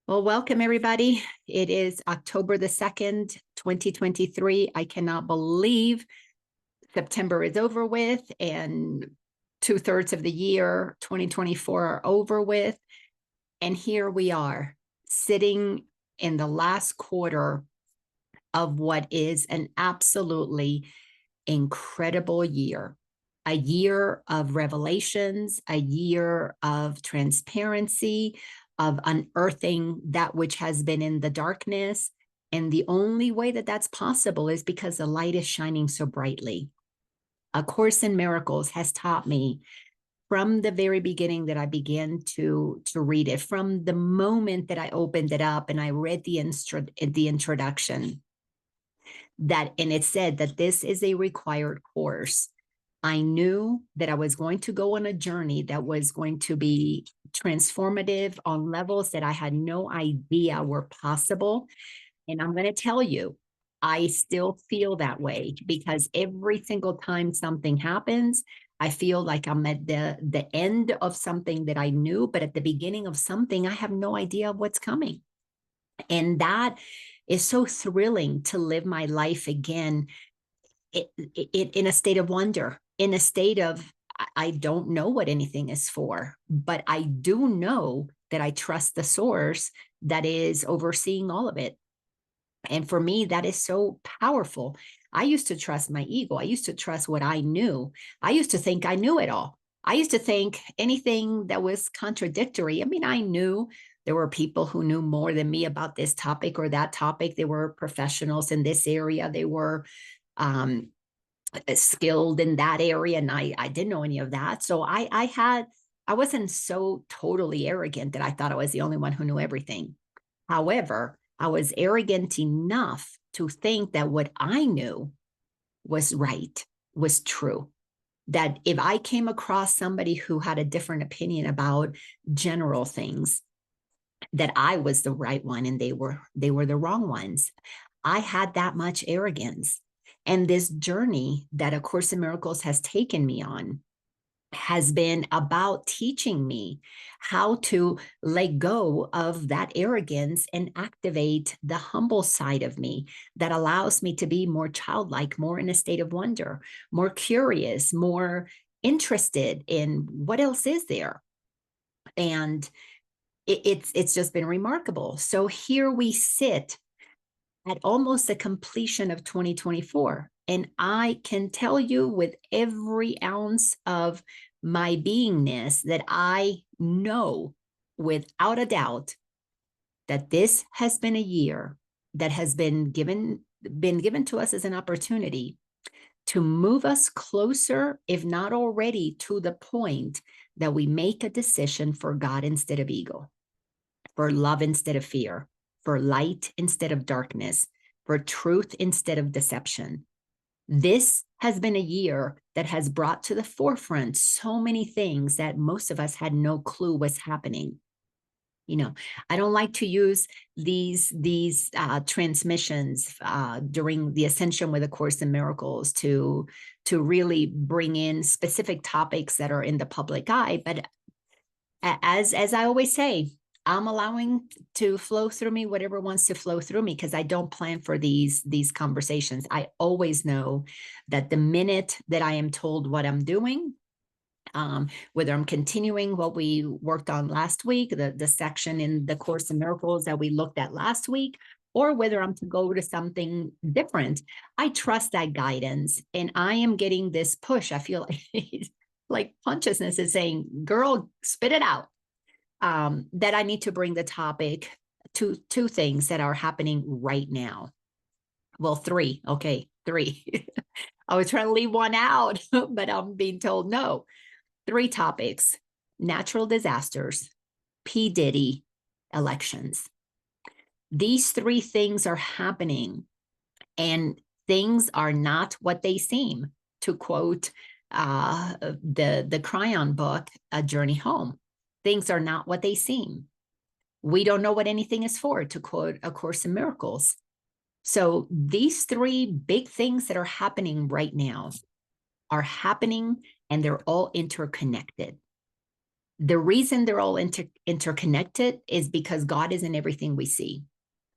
Well, welcome everybody. It is October the 2nd, 2023. I cannot believe September is over with and 2/3 of the year, 2024, are over with. And here we are sitting in the last quarter of what is an absolutely incredible year. A year of revelations, a year of transparency, of unearthing that which has been in the darkness. And the only way that that's possible is because the light is shining so brightly. A Course in Miracles has taught me from the very beginning that I began to read it, from the moment that I opened it up and I read the introduction, and it said that this is a required course. I knew that I was going to go on a journey that was going to be transformative on levels that I had no idea were possible. And I'm going to tell you, I still feel that way because every single time something happens, I feel like I'm at the end of something that I knew, but at the beginning of something, I have no idea what's coming. And that is so thrilling to live my life again in a state of wonder, in a state of, I don't know what anything is for, but I do know that I trust the source that is overseeing all of it. And for me, that is so powerful. I used to trust my ego. I used to trust what I knew. I used to think I knew it all. I used to think anything that was contradictory. I mean, I knew there were people who knew more than me about this topic or that topic. They were professionals in this area. They were um, skilled in that area, and I didn't know any of that. So I wasn't so totally arrogant that I thought I was the only one who knew everything. However, I was arrogant enough to think that what I knew was right, was true. That if I came across somebody who had a different opinion about general things, that I was the right one and they were the wrong ones. I had that much arrogance. And this journey that A Course in Miracles has taken me on has been about teaching me how to let go of that arrogance and activate the humble side of me that allows me to be more childlike, more in a state of wonder, more curious, more interested in what else is there. And it's just been remarkable. So here we sit at almost the completion of 2024. And I can tell you with every ounce of my beingness that I know without a doubt that this has been a year that has been given to us as an opportunity to move us closer, if not already, to the point that we make a decision for God instead of ego, for love instead of fear, for light instead of darkness, for truth instead of deception. This has been a year that has brought to the forefront so many things that most of us had no clue was happening. You know, I don't like to use these transmissions during the Ascension with A Course in Miracles to really bring in specific topics that are in the public eye. But as I always say, I'm allowing to flow through me whatever wants to flow through me because I don't plan for these conversations. I always know that the minute that I am told what I'm doing, whether I'm continuing what we worked on last week, the section in the Course in Miracles that we looked at last week, or whether I'm to go to something different, I trust that guidance. And I am getting this push. I feel like consciousness is saying, girl, spit it out. That I need to bring the topic to two things that are happening right now. Well, three. Okay, three. I was trying to leave one out, but I'm being told no. Three topics: natural disasters, P. Diddy, elections. These three things are happening, and things are not what they seem, to quote the Cryon book, A Journey Home. Things are not what they seem. We don't know what anything is for, to quote A Course in Miracles. So these three big things that are happening right now are happening, and they're all interconnected. The reason they're all interconnected is because God is in everything we see.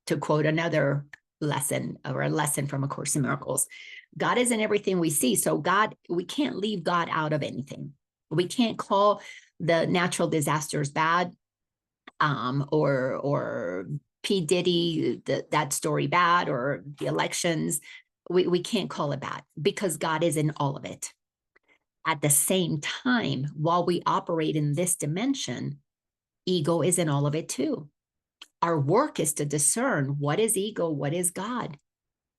To quote another lesson, or a lesson from A Course in Miracles, God is in everything we see. So God, we can't leave God out of anything. We can't call the natural disasters bad, or P. Diddy, that story bad, or the elections. We can't call it bad because God is in all of it. At the same time, while we operate in this dimension, ego is in all of it too. Our work is to discern what is ego, what is God,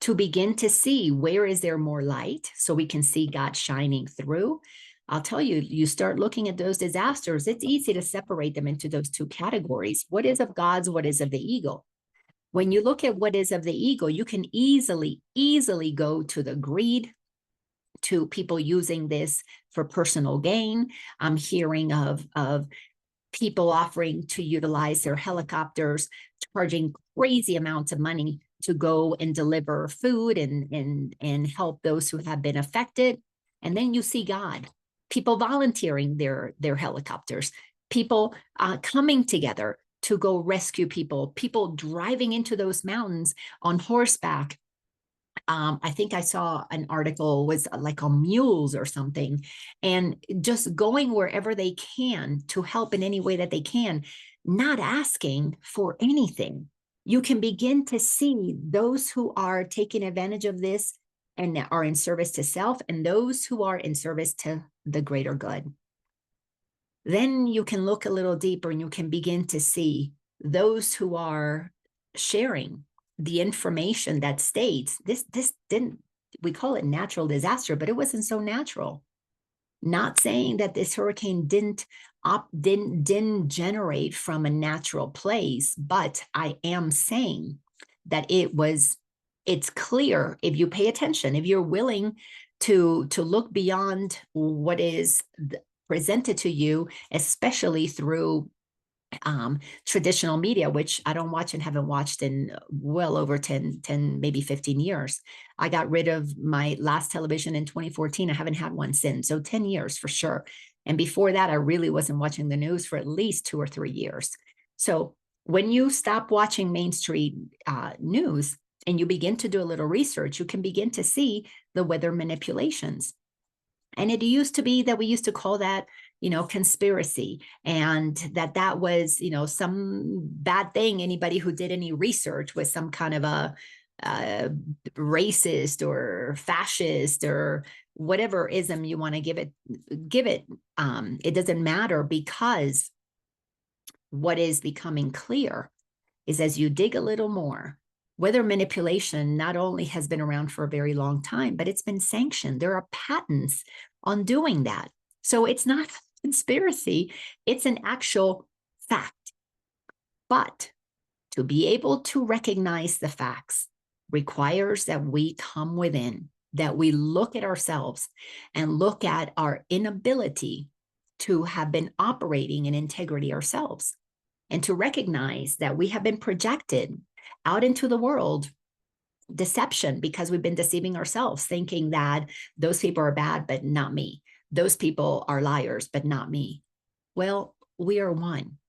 to begin to see where is there more light so we can see God shining through. I'll tell you, you start looking at those disasters, it's easy to separate them into those two categories. What is of God's, what is of the ego? When you look at what is of the ego, you can easily go to the greed, to people using this for personal gain. I'm hearing of people offering to utilize their helicopters, charging crazy amounts of money to go and deliver food and help those who have been affected. And then you see God, people volunteering their helicopters, people coming together to go rescue people, people driving into those mountains on horseback. I think I saw an article was like on mules or something, and just going wherever they can to help in any way that they can, not asking for anything. You can begin to see those who are taking advantage of this and are in service to self, and those who are in service to the greater good. Then you can look a little deeper and you can begin to see those who are sharing the information that states this didn't, we call it natural disaster, but it wasn't so natural. Not saying that this hurricane didn't generate from a natural place, but I am saying that it's clear if you pay attention, if you're willing to look beyond what is presented to you, especially through traditional media, which I don't watch and haven't watched in well over 10, maybe 15 years. I got rid of my last television in 2014. I haven't had one since. So 10 years for sure. And before that, I really wasn't watching the news for at least 2 or 3 years. So when you stop watching mainstream news and you begin to do a little research, you can begin to see the weather manipulations. And it used to be that we used to call that, conspiracy, and that was, some bad thing. Anybody who did any research was some kind of a racist or fascist or whatever ism you want to give it. It doesn't matter, because what is becoming clear is as you dig a little more, weather manipulation not only has been around for a very long time, but it's been sanctioned. There are patents on doing that. So it's not conspiracy, it's an actual fact. But to be able to recognize the facts requires that we come within, that we look at ourselves and look at our inability to have been operating in integrity ourselves, and to recognize that we have been projected out into the world deception, because we've been deceiving ourselves, thinking that those people are bad, but not me. Those people are liars, but not me. Well, we are one.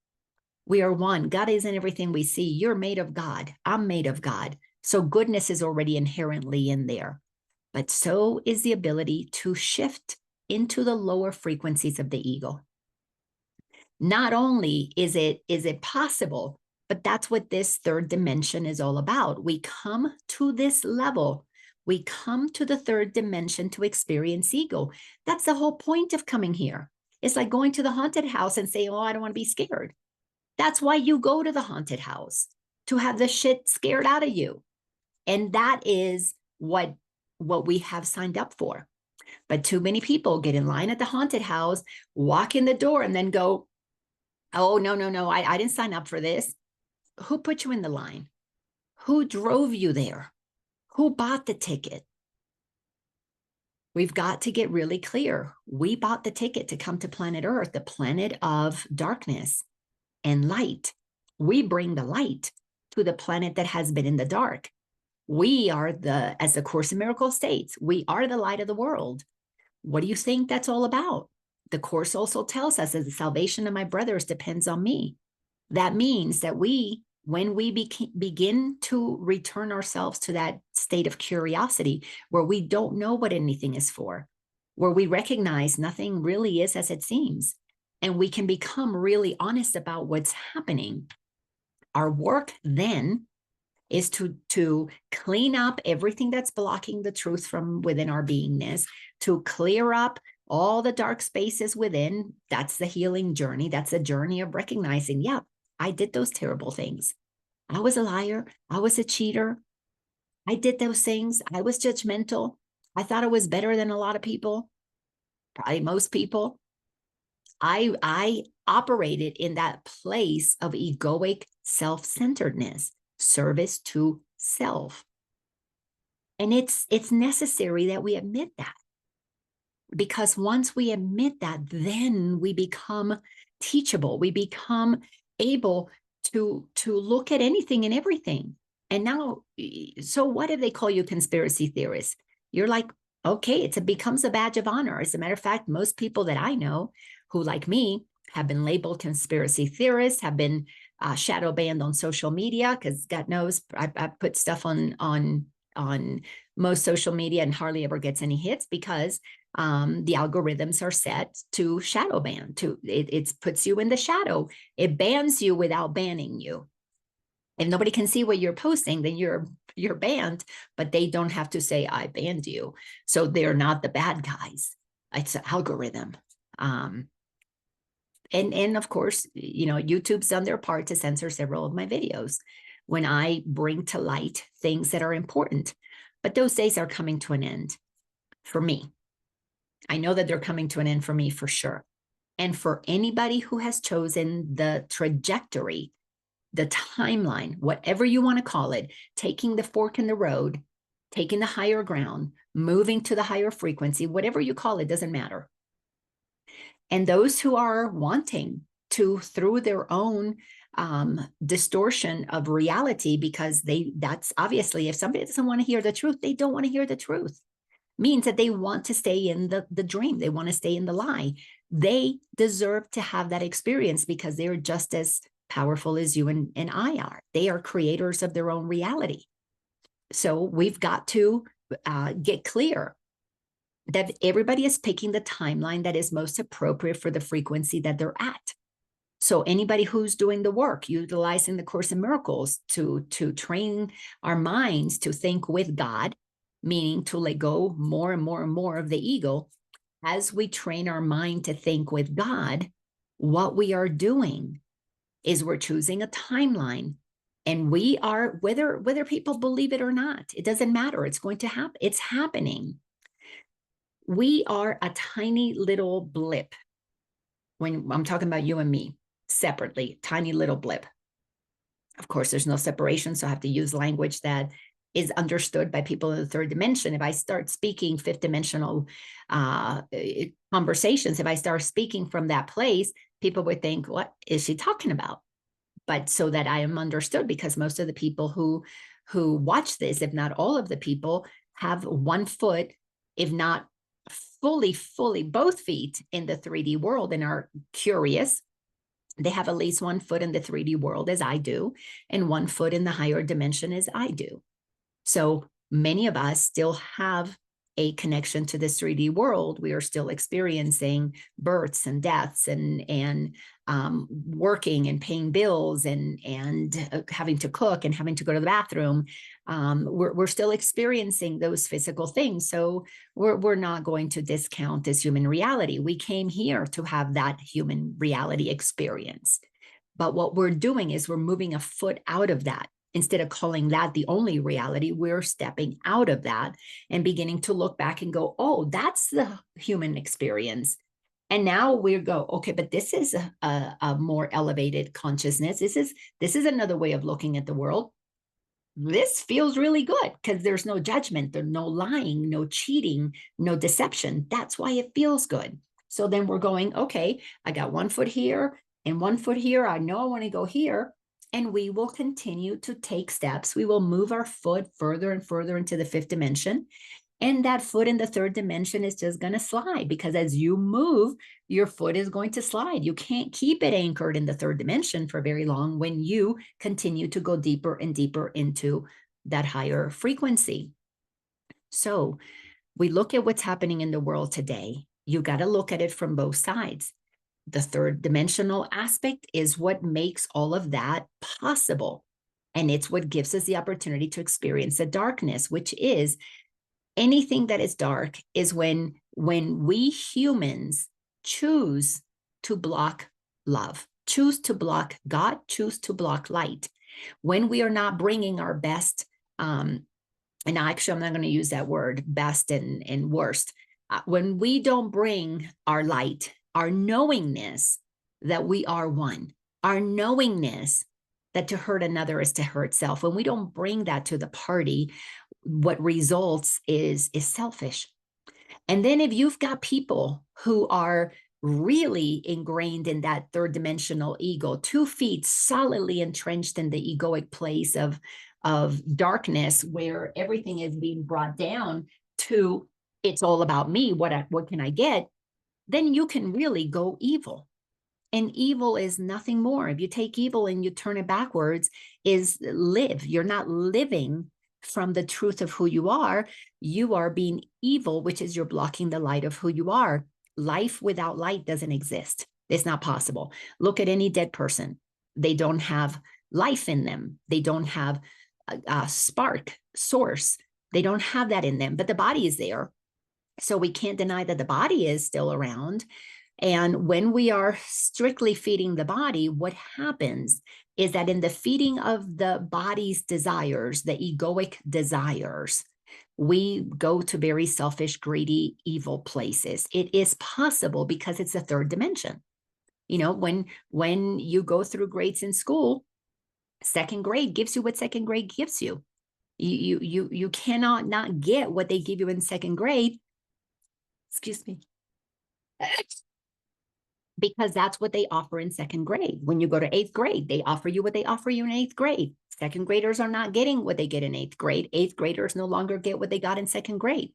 We are one. God is in everything we see. You're made of God. I'm made of God. So goodness is already inherently in there. But so is the ability to shift into the lower frequencies of the ego. Not only is it possible, but that's what this third dimension is all about. We come to this level. We come to the third dimension to experience ego. That's the whole point of coming here. It's like going to the haunted house and saying, oh, I don't want to be scared. That's why you go to the haunted house, to have the shit scared out of you. And that is what we have signed up for. But too many people get in line at the haunted house, walk in the door, and then go, oh, no, I didn't sign up for this. Who put you in the line? Who drove you there? Who bought the ticket? We've got to get really clear. We bought the ticket to come to planet Earth, the planet of darkness and light. We bring the light to the planet that has been in the dark. We are as the Course in Miracles states, we are the light of the world. What do you think that's all about? the Course also tells us that the salvation of my brothers depends on me. That means that when we begin to return ourselves to that state of curiosity, where we don't know what anything is for, where we recognize nothing really is as it seems, and we can become really honest about what's happening, our work then is to clean up everything that's blocking the truth from within our beingness, to clear up all the dark spaces within. That's the healing journey. That's a journey of recognizing, yeah, I did those terrible things. I was a liar. I was a cheater. I did those things. I was judgmental. I thought I was better than a lot of people, probably most people. I operated in that place of egoic self-centeredness, service to self. And it's necessary that we admit that, because once we admit that, then we become teachable. We become able to look at anything and everything. And now, so what if they call you conspiracy theorist? You're like, okay, it becomes a badge of honor. As a matter of fact, most people that I know who, like me, have been labeled conspiracy theorists, have been shadow banned on social media, because God knows I put stuff on most social media and hardly ever gets any hits, because the algorithms are set to shadow ban. It puts you in the shadow. It bans you without banning you. If nobody can see what you're posting, then you're banned, but they don't have to say, I banned you. So they're not the bad guys. It's an algorithm. And of course, YouTube's done their part to censor several of my videos when I bring to light things that are important. But those days are coming to an end for me. I know that they're coming to an end for me for sure. And for anybody who has chosen the trajectory, the timeline, whatever you want to call it, taking the fork in the road, taking the higher ground, moving to the higher frequency, whatever you call it, doesn't matter. And those who are wanting to, through their own distortion of reality, because that's obviously, if somebody doesn't want to hear the truth, they don't want to hear the truth. Means that they want to stay in the dream. They want to stay in the lie. They deserve to have that experience, because they're just as powerful as you and I are. They are creators of their own reality. So we've got to get clear that everybody is picking the timeline that is most appropriate for the frequency that they're at. So anybody who's doing the work, utilizing the Course in Miracles to train our minds to think with God, meaning to let go more and more and more of the ego, as we train our mind to think with God, what we are doing is we're choosing a timeline. And we are, whether people believe it or not, it doesn't matter. It's going to happen. It's happening. We are a tiny little blip. When I'm talking about you and me separately, tiny little blip. Of course, there's no separation, so I have to use language that is understood by people in the third dimension. If I start speaking fifth dimensional conversations, if I start speaking from that place, people would think, what is she talking about? But so that I am understood, because most of the people who watch this, if not all of the people, have one foot, if not fully both feet in the 3D world and are curious. They have at least one foot in the 3D world, as I do, and one foot in the higher dimension, as I do. So many of us still have a connection to this 3D world. We are still experiencing births and deaths and working and paying bills and having to cook and having to go to the bathroom. We're still experiencing those physical things. So we're not going to discount this human reality. We came here to have that human reality experience. But what we're doing is we're moving a foot out of that. Instead of calling that the only reality, we're stepping out of that and beginning to look back and go, oh, that's the human experience. And now we go, okay, but this is a more elevated consciousness. This is another way of looking at the world. This feels really good because there's no judgment, there's no lying, no cheating, no deception. That's why it feels good. So then we're going, okay, I got one foot here and one foot here. I know I want to go here. And we will continue to take steps. We will move our foot further and further into the fifth dimension. And that foot in the third dimension is just going to slide, because as you move, your foot is going to slide. You can't keep it anchored in the third dimension for very long when you continue to go deeper and deeper into that higher frequency. So we look at what's happening in the world today. You got to look at it from both sides. The third dimensional aspect is what makes all of that possible. And it's what gives us the opportunity to experience the darkness, which is anything that is dark is when we humans choose to block love, choose to block God, choose to block light. When we are not bringing our best, and actually, I'm not going to use that word, best and worst. When we don't bring our light, our knowingness that we are one, our knowingness that to hurt another is to hurt self, when we don't bring that to the party, what results is selfish. And then if you've got people who are really ingrained in that third dimensional ego, 2 feet solidly entrenched in the egoic place of darkness, where everything is being brought down to it's all about me, what can I get, then you can really go evil. And evil is nothing more. If you take evil and you turn it backwards, is live. You're not living from the truth of who you are. You are being evil, which is you're blocking the light of who you are. Life without light doesn't exist. It's not possible. Look at any dead person. They don't have life in them. They don't have a spark, source. They don't have that in them, but the body is there. So we can't deny that the body is still around. And when we are strictly feeding the body, what happens is that in the feeding of the body's desires, the egoic desires, we go to very selfish, greedy, evil places. It is possible because it's a third dimension. You know, when you go through grades in school, second grade gives you what second grade gives you. You cannot not get what they give you in second grade. Excuse me. Because that's what they offer in second grade. When you go to 8th grade, they offer you what they offer you in 8th grade. Second graders are not getting what they get in 8th grade. 8th graders no longer get what they got in second grade.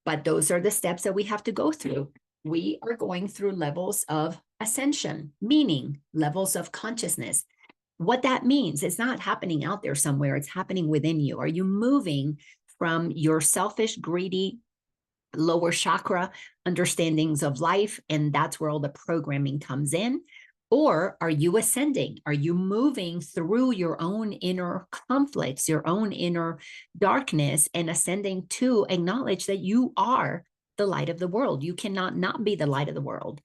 But those are the steps that we have to go through. We are going through levels of ascension, meaning levels of consciousness. What that means, it's not happening out there somewhere. It's happening within you. Are you moving from your selfish, greedy, lower chakra understandings of life, and that's where all the programming comes in? Or are you ascending? Are you moving through your own inner conflicts, your own inner darkness, and ascending to acknowledge that you are the light of the world? You cannot not be the light of the world.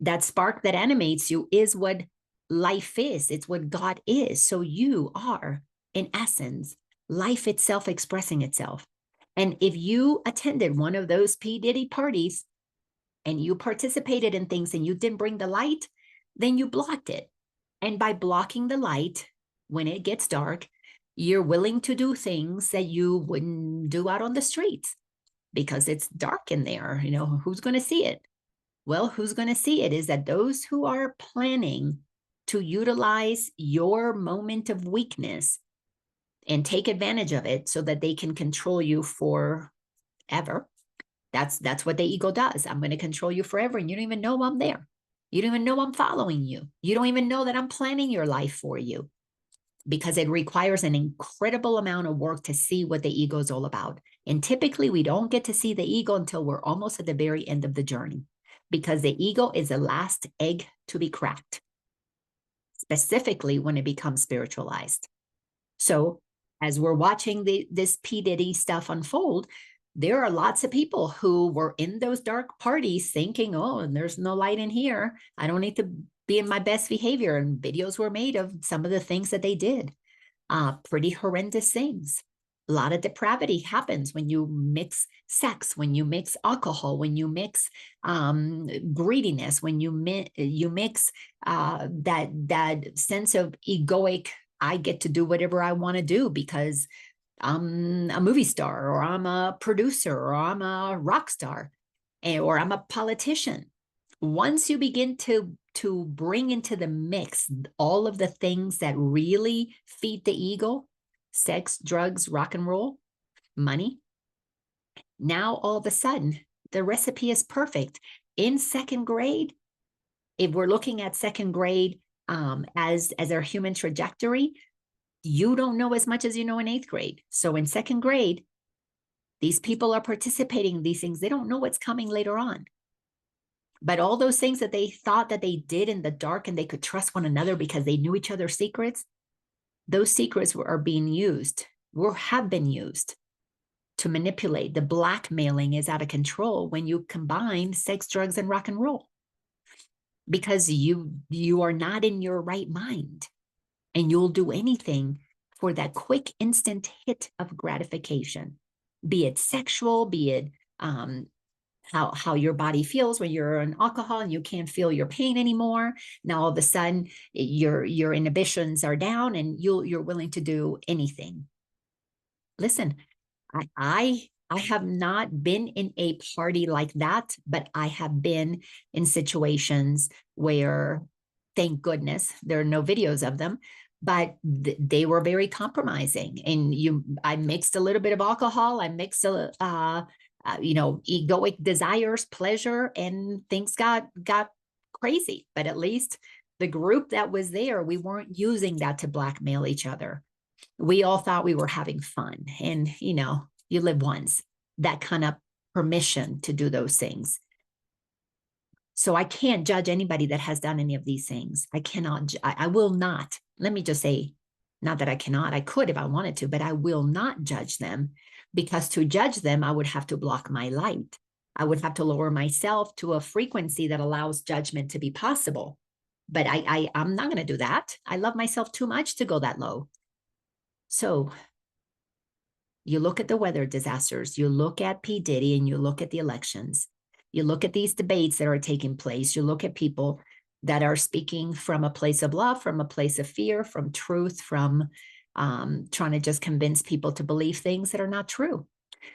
That spark that animates you is what life is. It's what God is. So you are, in essence, life itself expressing itself. And if you attended one of those P. Diddy parties and you participated in things and you didn't bring the light, then you blocked it. And by blocking the light, when it gets dark, you're willing to do things that you wouldn't do out on the streets because it's dark in there. You know, who's going to see it? Well, who's going to see it is that those who are planning to utilize your moment of weakness and take advantage of it so that they can control you forever. That's what the ego does. I'm going to control you forever, and you don't even know I'm there. You don't even know I'm following you. You don't even know that I'm planning your life for you, because it requires an incredible amount of work to see what the ego is all about. And typically we don't get to see the ego until we're almost at the very end of the journey, because the ego is the last egg to be cracked, specifically when it becomes spiritualized. So as we're watching this P. Diddy stuff unfold, there are lots of people who were in those dark parties thinking, oh, there's no light in here. I don't need to be in my best behavior. And videos were made of some of the things that they did. Pretty horrendous things. A lot of depravity happens when you mix sex, when you mix alcohol, when you mix greediness, when you mix that sense of egoic, I get to do whatever I want to do because I'm a movie star, or I'm a producer, or I'm a rock star, or I'm a politician. Once you begin to bring into the mix all of the things that really feed the ego, sex, drugs, rock and roll, money, Now, all of a sudden, the recipe is perfect. In second grade, if we're looking at second grade as our human trajectory, you don't know as much as you know in eighth grade. So in second grade, these people are participating in these things. They don't know what's coming later on. But all those things that they thought that they did in the dark and they could trust one another because they knew each other's secrets, those secrets are being used or have been used to manipulate. The blackmailing is out of control when you combine sex, drugs, and rock and roll, because you are not in your right mind, and you'll do anything for that quick instant hit of gratification, be it sexual, be it how your body feels when you're on alcohol and you can't feel your pain anymore. Now all of a sudden your inhibitions are down and you're willing to do anything. Listen, I have not been in a party like that, but I have been in situations where, thank goodness, there are no videos of them, but they were very compromising. And I mixed a little bit of alcohol, I mixed egoic desires, pleasure, and things got crazy. But at least the group that was there, we weren't using that to blackmail each other. We all thought we were having fun. And, you live once, that kind of permission to do those things. So I can't judge anybody that has done any of these things. I cannot, I will not. Let me just say, not that I cannot, I could if I wanted to, but I will not judge them, because to judge them, I would have to block my light. I would have to lower myself to a frequency that allows judgment to be possible. But I'm not going to do that. I love myself too much to go that low. So you look at the weather disasters, you look at P. Diddy, and you look at the elections. You look at these debates that are taking place. You look at people that are speaking from a place of love, from a place of fear, from truth, from trying to just convince people to believe things that are not true.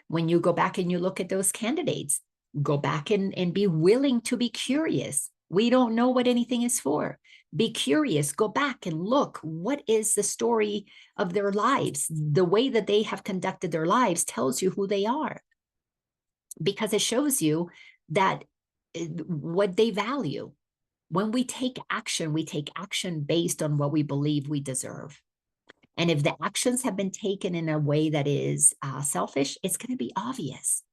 When you go back and you look at those candidates, go back and be willing to be curious. We don't know what anything is for. Be curious, go back and look. What is the story of their lives? The way that they have conducted their lives tells you who they are, because it shows you that what they value. When we take action based on what we believe we deserve. And if the actions have been taken in a way that is selfish, it's going to be obvious.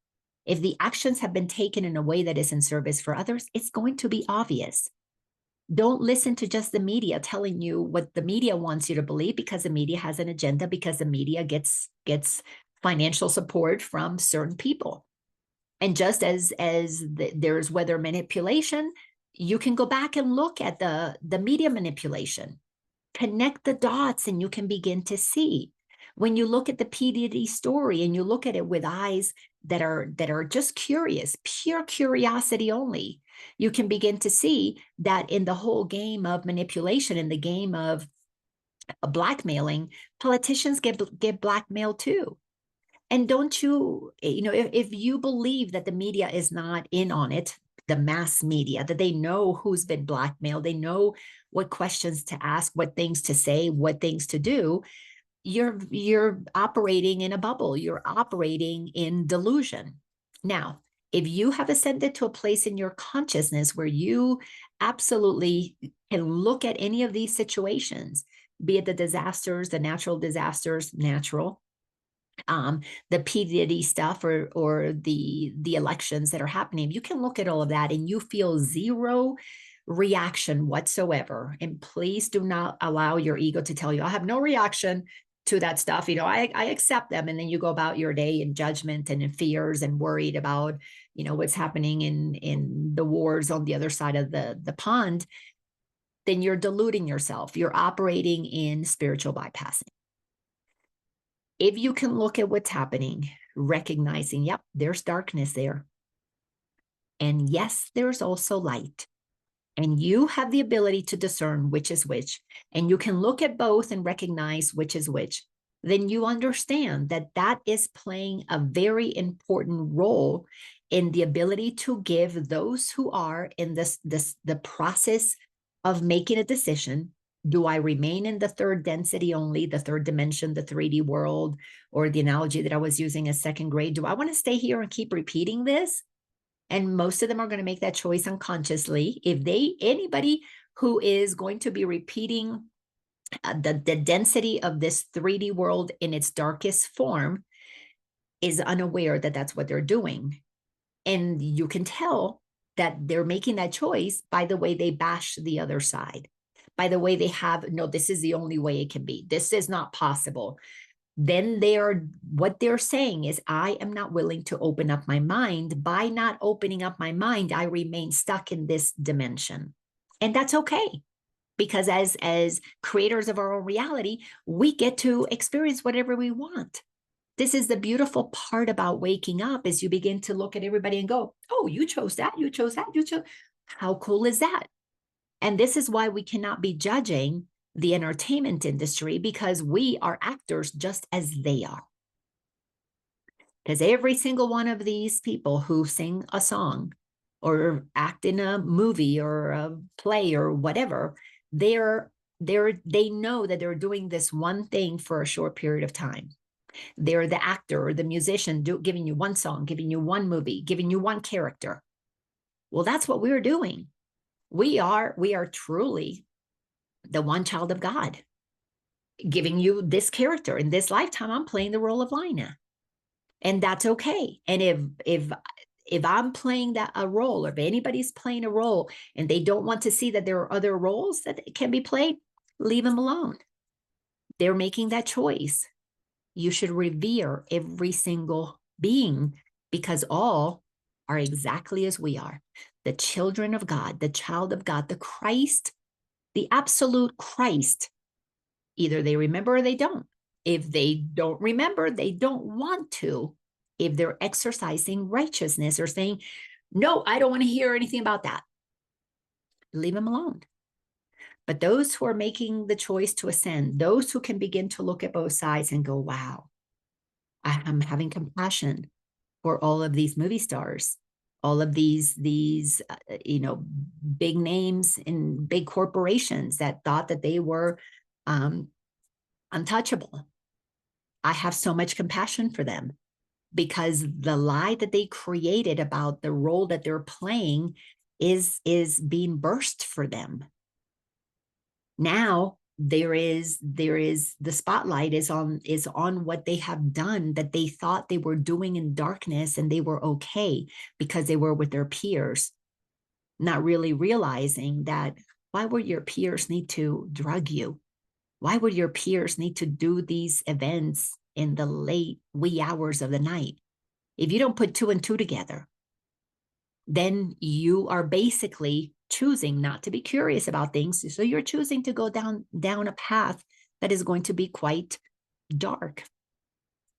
If the actions have been taken in a way that is in service for others, it's going to be obvious. Don't listen to just the media telling you what the media wants you to believe, because the media has an agenda, because the media gets financial support from certain people. And just as there's weather manipulation, you can go back and look at the media manipulation. Connect the dots and you can begin to see. When you look at the P. Diddy story and you look at it with eyes that are just curious, pure curiosity only, you can begin to see that in the whole game of manipulation, in the game of blackmailing, politicians get blackmailed too. And don't you, if you believe that the media is not in on it, the mass media, that they know who's been blackmailed, they know what questions to ask, what things to say, what things to do, you're operating in a bubble. You're operating in delusion. Now, if you have ascended to a place in your consciousness where you absolutely can look at any of these situations, be it the disasters, the natural disasters, the P. Diddy stuff, or the elections that are happening, you can look at all of that and you feel zero reaction whatsoever. And please do not allow your ego to tell you, I have no reaction to that stuff. I accept them. And then you go about your day in judgment and in fears and worried about, what's happening in the wars on the other side of the pond. Then you're deluding yourself. You're operating in spiritual bypassing. If you can look at what's happening, recognizing, yep, there's darkness there. And yes, there's also light. And you have the ability to discern which is which. And you can look at both and recognize which is which. Then you understand that that is playing a very important role in the ability to give those who are in the process of making a decision Do I remain in the third density only, the third dimension, the 3D world, or the analogy that I was using as second grade? Do I want to stay here and keep repeating this? And most of them are going to make that choice unconsciously. If anybody who is going to be repeating the density of this 3D world in its darkest form is unaware that that's what they're doing. And you can tell that they're making that choice by the way they bash the other side, by the way they have, no, this is the only way it can be. This is not possible. Then what they're saying is, I am not willing to open up my mind. By not opening up my mind, I remain stuck in this dimension. And that's okay, because as creators of our own reality, we get to experience whatever we want. This is the beautiful part about waking up, is you begin to look at everybody and go, oh, you chose that, you chose that, you chose. How cool is that? And this is why we cannot be judging the entertainment industry, because we are actors just as they are. Because every single one of these people who sing a song or act in a movie or a play or whatever, they know that they're doing this one thing for a short period of time. They're the actor or the musician giving you one song, giving you one movie, giving you one character. Well, that's what we're doing. We are truly the one child of God, giving you this character. In this lifetime, I'm playing the role of Laina, and that's okay. And if I'm playing a role, or if anybody's playing a role and they don't want to see that there are other roles that can be played, leave them alone. They're making that choice. You should revere every single being, because all are exactly as we are. The children of God, the child of God, the Christ, the absolute Christ. Either they remember or they don't. If they don't remember, they don't want to. If they're exercising righteousness or saying, no, I don't want to hear anything about that, leave them alone. But those who are making the choice to ascend, those who can begin to look at both sides and go, wow, I'm having compassion for all of these movie stars, all of these big names in big corporations that thought that they were untouchable. I have so much compassion for them, because the lie that they created about the role that they're playing is being burst for them. Now there is the spotlight is on what they have done, that they thought they were doing in darkness, and they were okay because they were with their peers, not really realizing that, why would your peers need to drug you? Why would your peers need to do these events in the late wee hours of the night? If you don't put two and two together, then you are basically choosing not to be curious about things. So you're choosing to go down a path that is going to be quite dark,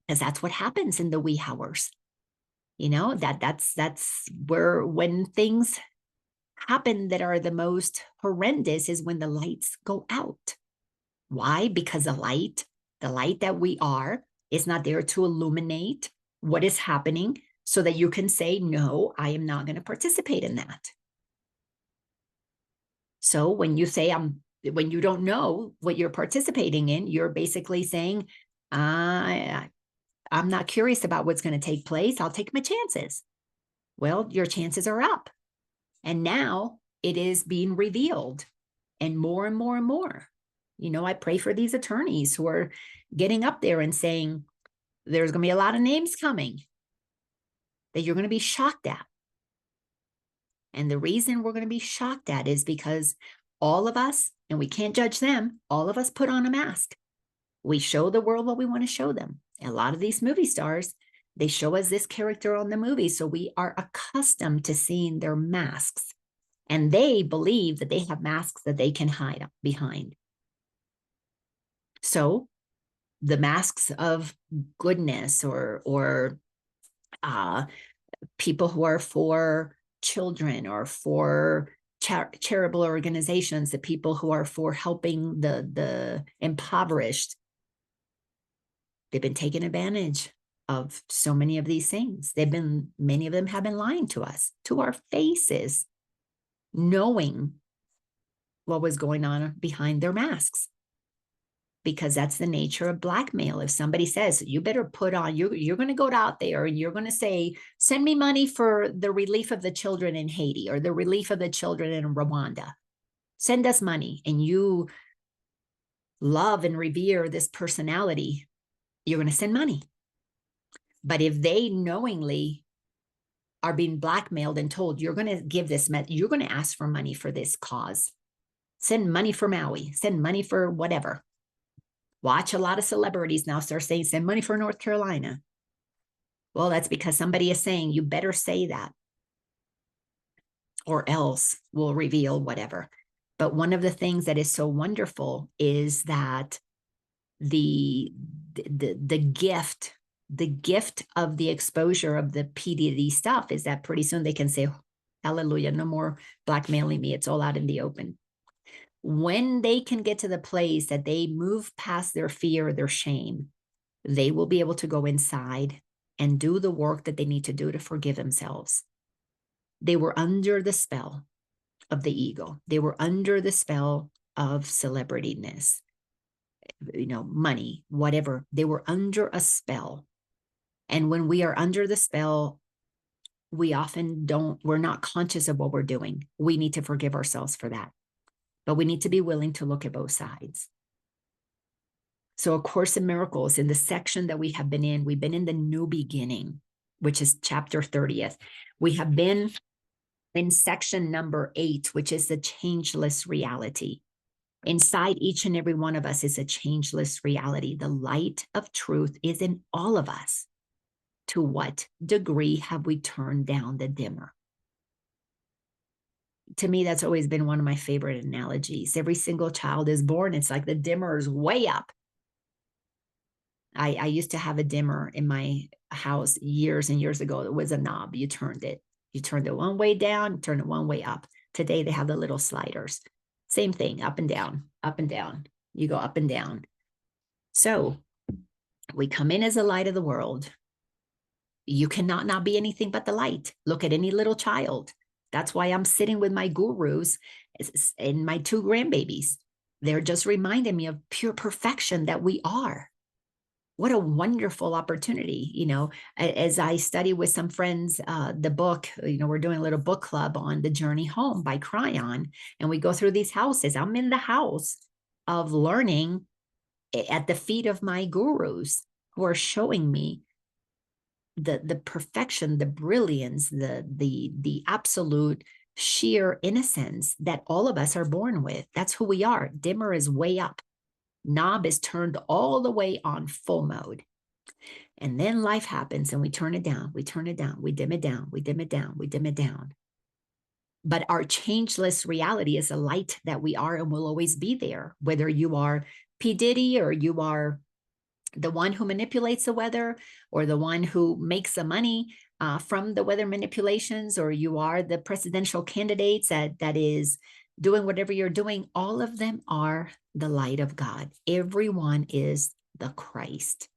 because that's what happens in the wee hours. That's where, when things happen that are the most horrendous, is when the lights go out. Why? Because the light that we are, is not there to illuminate what is happening, so that you can say, no, I am not going to participate in that. So when you say when you don't know what you're participating in, you're basically saying, I'm not curious about what's going to take place. I'll take my chances. Well, your chances are up. And now it is being revealed, and more and more and more. I pray for these attorneys who are getting up there and saying, there's going to be a lot of names coming that you're going to be shocked at. And the reason we're going to be shocked at is because all of us, and we can't judge them, all of us put on a mask. We show the world what we want to show them. And a lot of these movie stars, they show us this character on the movie. So we are accustomed to seeing their masks. And they believe that they have masks that they can hide behind. So the masks of goodness, or people who are for children, or for charitable organizations, the people who are for helping the impoverished, they've been taking advantage of so many of these things. Many of them have been lying to us, to our faces, knowing what was going on behind their masks, because that's the nature of blackmail. If somebody says, you better put on, you're going to go out there and you're going to say, send me money for the relief of the children in Haiti or the relief of the children in Rwanda. Send us money. And you love and revere this personality, you're going to send money. But if they knowingly are being blackmailed and told, you're going to give this, you're going to ask for money for this cause, send money for Maui, send money for whatever. Watch a lot of celebrities now start saying, send money for North Carolina. Well, that's because somebody is saying, you better say that, or else we'll reveal whatever. But one of the things that is so wonderful is that the gift of the exposure of the PDD stuff is that pretty soon they can say, hallelujah, no more blackmailing me. It's all out in the open. When they can get to the place that they move past their fear, their shame, they will be able to go inside and do the work that they need to do to forgive themselves. They were under the spell of the ego. They were under the spell of celebrityness, money, whatever. They were under a spell. And when we are under the spell, we're not conscious of what we're doing. We need to forgive ourselves for that. But we need to be willing to look at both sides. So A Course in Miracles, in the section that we have been in, we've been in the new beginning, which is chapter 30th. We have been in section number 8, which is the changeless reality. Inside each and every one of us is a changeless reality. The light of truth is in all of us. To what degree have we turned down the dimmer? To me, that's always been one of my favorite analogies. Every single child is born, it's like the dimmer is way up. I used to have a dimmer in my house years and years ago. It was a knob. You turned it one way down, turn it one way up. Today, they have the little sliders. Same thing, up and down, up and down. You go up and down. So we come in as the light of the world. You cannot not be anything but the light. Look at any little child. That's why I'm sitting with my gurus and my 2 grandbabies. They're just reminding me of pure perfection that we are. What a wonderful opportunity. As I study with some friends, the book, we're doing a little book club on The Journey Home by Cryon, and we go through these houses. I'm in the house of learning at the feet of my gurus who are showing me the perfection, the brilliance, the absolute sheer innocence that all of us are born with. That's who we are. Dimmer is way up. Knob is turned all the way on full mode. And then life happens and we turn it down, we turn it down, we dim it down, we dim it down, we dim it down. But our changeless reality is a light that we are and will always be there, whether you are P. Diddy or you are the one who manipulates the weather or the one who makes the money from the weather manipulations, or you are the presidential candidates that is doing whatever you're doing. All of them are the light of God. Everyone is the Christ.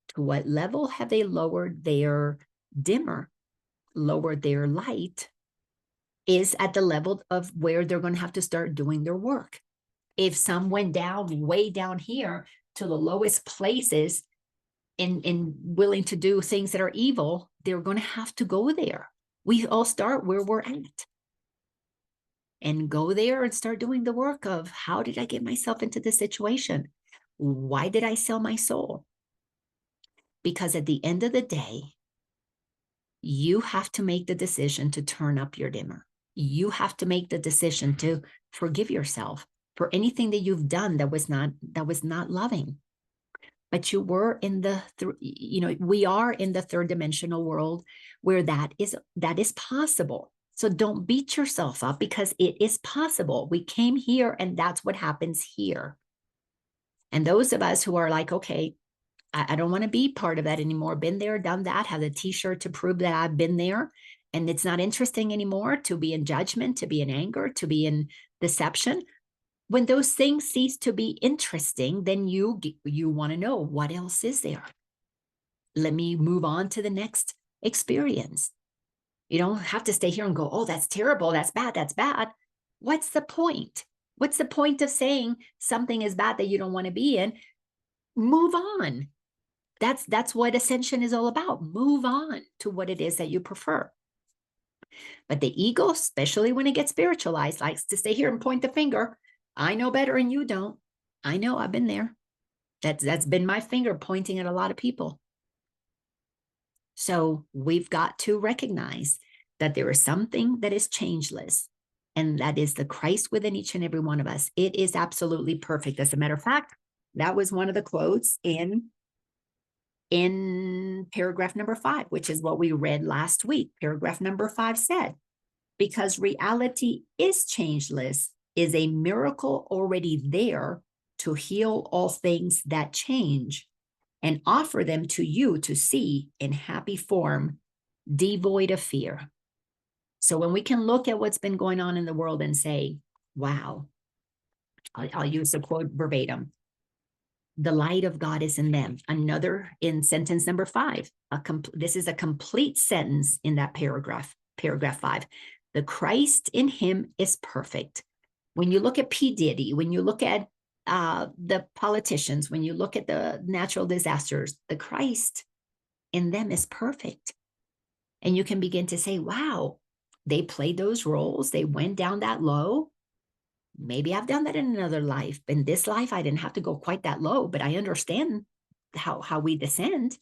To what level have they lowered their dimmer, lowered their light, is at the level of where they're going to have to start doing their work. If some went down, way down here to the lowest places in willing to do things that are evil, they're going to have to go there. We all start where we're at. And go there and start doing the work of, how did I get myself into this situation? Why did I sell my soul? Because at the end of the day, you have to make the decision to turn up your dimmer. You have to make the decision to forgive yourself for anything that you've done that was not loving. But you were in we are in the 3rd dimensional world where that is possible. So don't beat yourself up, because it is possible. We came here and that's what happens here. And those of us who are like, okay, I don't want to be part of that anymore. Been there, done that, have a t-shirt to prove that I've been there. And it's not interesting anymore to be in judgment, to be in anger, to be in deception. When those things cease to be interesting, then you want to know, what else is there? Let me move on to the next experience. You don't have to stay here and go, oh, that's terrible, that's bad, that's bad. What's the point? What's the point of saying something is bad that you don't want to be in? Move on. That's what Ascension is all about. Move on to what it is that you prefer. But the ego, especially when it gets spiritualized, likes to stay here and point the finger. I know better and you don't. I know, I've been there. That's been my finger pointing at a lot of people. So we've got to recognize that there is something that is changeless, and that is the Christ within each and every one of us. It is absolutely perfect. As a matter of fact, that was one of the quotes in paragraph number 5, which is what we read last week. Paragraph number 5 said, because reality is changeless, is a miracle already there to heal all things that change and offer them to you to see in happy form, devoid of fear. So when we can look at what's been going on in the world and say, wow, I'll use the quote verbatim, the light of God is in them. Another in sentence number 5. This is a complete sentence in that paragraph 5. The Christ in him is perfect. When you look at P. Diddy, when you look at the politicians, when you look at the natural disasters, the Christ in them is perfect. And you can begin to say, wow, they played those roles. They went down that low. Maybe I've done that in another life. In this life, I didn't have to go quite that low, but I understand how we descend.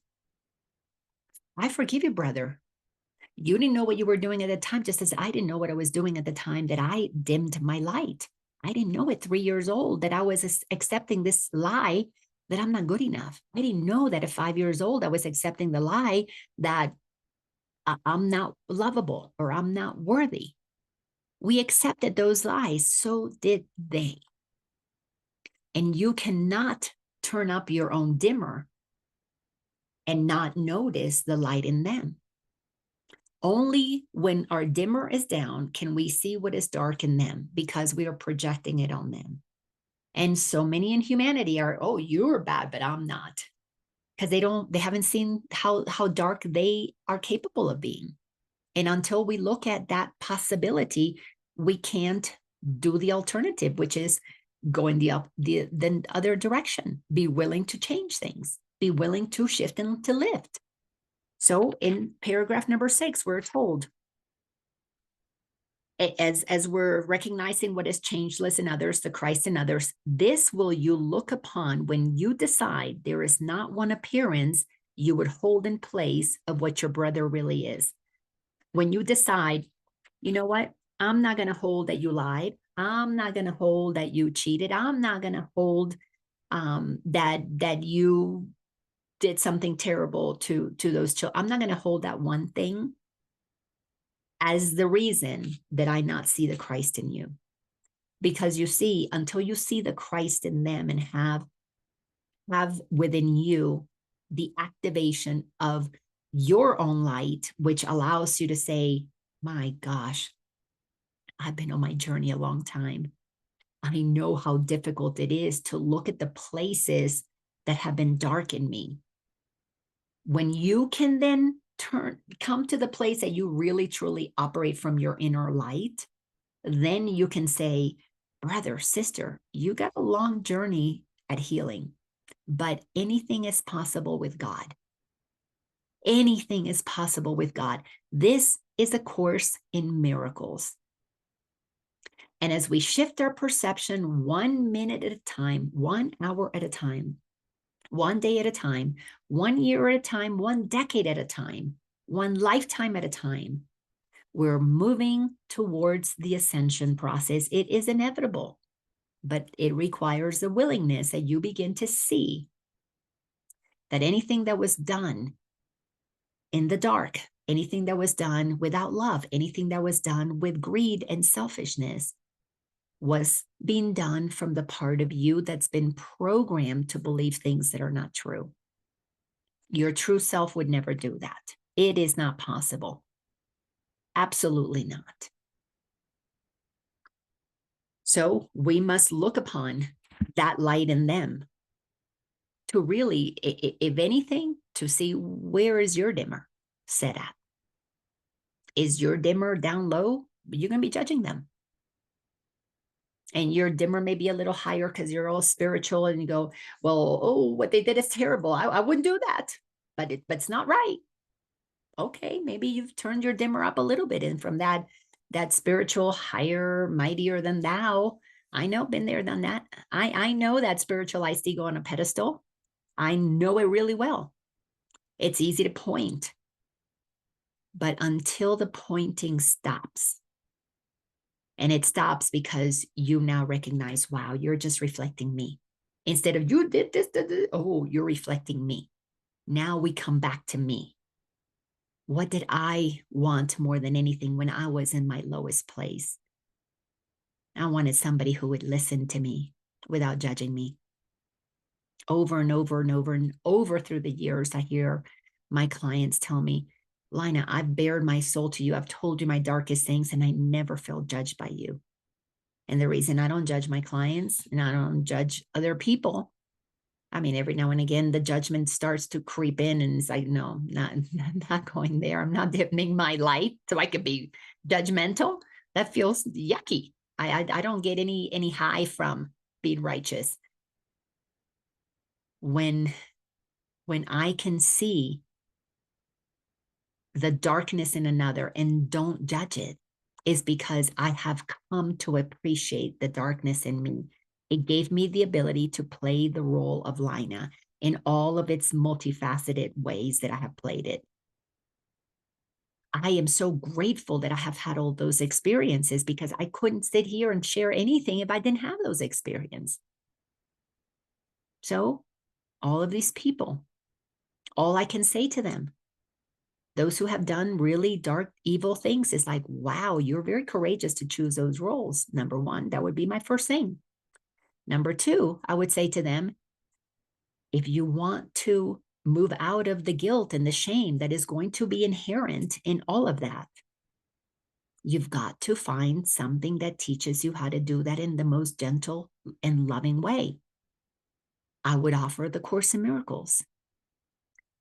I forgive you, brother. You didn't know what you were doing at the time, just as I didn't know what I was doing at the time that I dimmed my light. I didn't know at 3 years old that I was accepting this lie that I'm not good enough. I didn't know that at 5 years old, I was accepting the lie that I'm not lovable or I'm not worthy. We accepted those lies. So did they. And you cannot turn up your own dimmer and not notice the light in them. Only when our dimmer is down can we see what is dark in them, because we are projecting it on them. And so many in humanity are, oh, you're bad, but I'm not. Because they haven't seen how dark they are capable of being. And until we look at that possibility, we can't do the alternative, which is going the other direction. Be willing to change things. Be willing to shift and to lift. So in paragraph number 6, we're told, as we're recognizing what is changeless in others, the Christ in others, this will you look upon when you decide there is not one appearance you would hold in place of what your brother really is. When you decide, you know what, I'm not going to hold that you lied. I'm not going to hold that you cheated. I'm not going to hold that you did something terrible to those children. I'm not going to hold that one thing as the reason that I not see the Christ in you. Because you see, until you see the Christ in them and have within you the activation of your own light, which allows you to say, my gosh, I've been on my journey a long time. I know how difficult it is to look at the places that have been dark in me. When you can then come to the place that you really truly operate from your inner light, then you can say, brother, sister, you got a long journey at healing, but anything is possible with God. Anything is possible with God. This is a course in miracles. And as we shift our perception 1 minute at a time, 1 hour at a time, 1 day at a time, 1 year at a time, 1 decade at a time, 1 lifetime at a time, we're moving towards the ascension process. It is inevitable, but it requires a willingness that you begin to see that anything that was done in the dark, anything that was done without love, anything that was done with greed and selfishness was being done from the part of you that's been programmed to believe things that are not true. Your true self would never do that. It is not possible. Absolutely not. So we must look upon that light in them to really, if anything, to see where is your dimmer set at. Is your dimmer down low? You're going to be judging them. And your dimmer may be a little higher because you're all spiritual and you go, well, oh, what they did is terrible. I wouldn't do that, but it's not right. Okay, maybe you've turned your dimmer up a little bit. And from that spiritual higher, mightier than thou, I know, been there, done that. I know that spiritualized ego on a pedestal. I know it really well. It's easy to point, but until the pointing stops, and it stops because you now recognize, wow, you're just reflecting me. Instead of you did this, oh, you're reflecting me. Now we come back to me. What did I want more than anything when I was in my lowest place? I wanted somebody who would listen to me without judging me. Over and over and over and over through the years, I hear my clients tell me, Laina, I've bared my soul to you. I've told you my darkest things, and I never felt judged by you. And the reason I don't judge my clients and I don't judge other people, I mean, every now and again, the judgment starts to creep in, and it's like, no, not going there. I'm not dimming my light so I could be judgmental. That feels yucky. I don't get any high from being righteous. When I can see the darkness in another and don't judge it, is because I have come to appreciate the darkness in me. It gave me the ability to play the role of Laina in all of its multifaceted ways that I have played it. I am so grateful that I have had all those experiences, because I couldn't sit here and share anything if I didn't have those experiences. So all of these people, all I can say to them, those who have done really dark, evil things, is like, wow, you're very courageous to choose those roles. Number one, that would be my first thing. Number two, I would say to them, if you want to move out of the guilt and the shame that is going to be inherent in all of that, you've got to find something that teaches you how to do that in the most gentle and loving way. I would offer the Course in Miracles.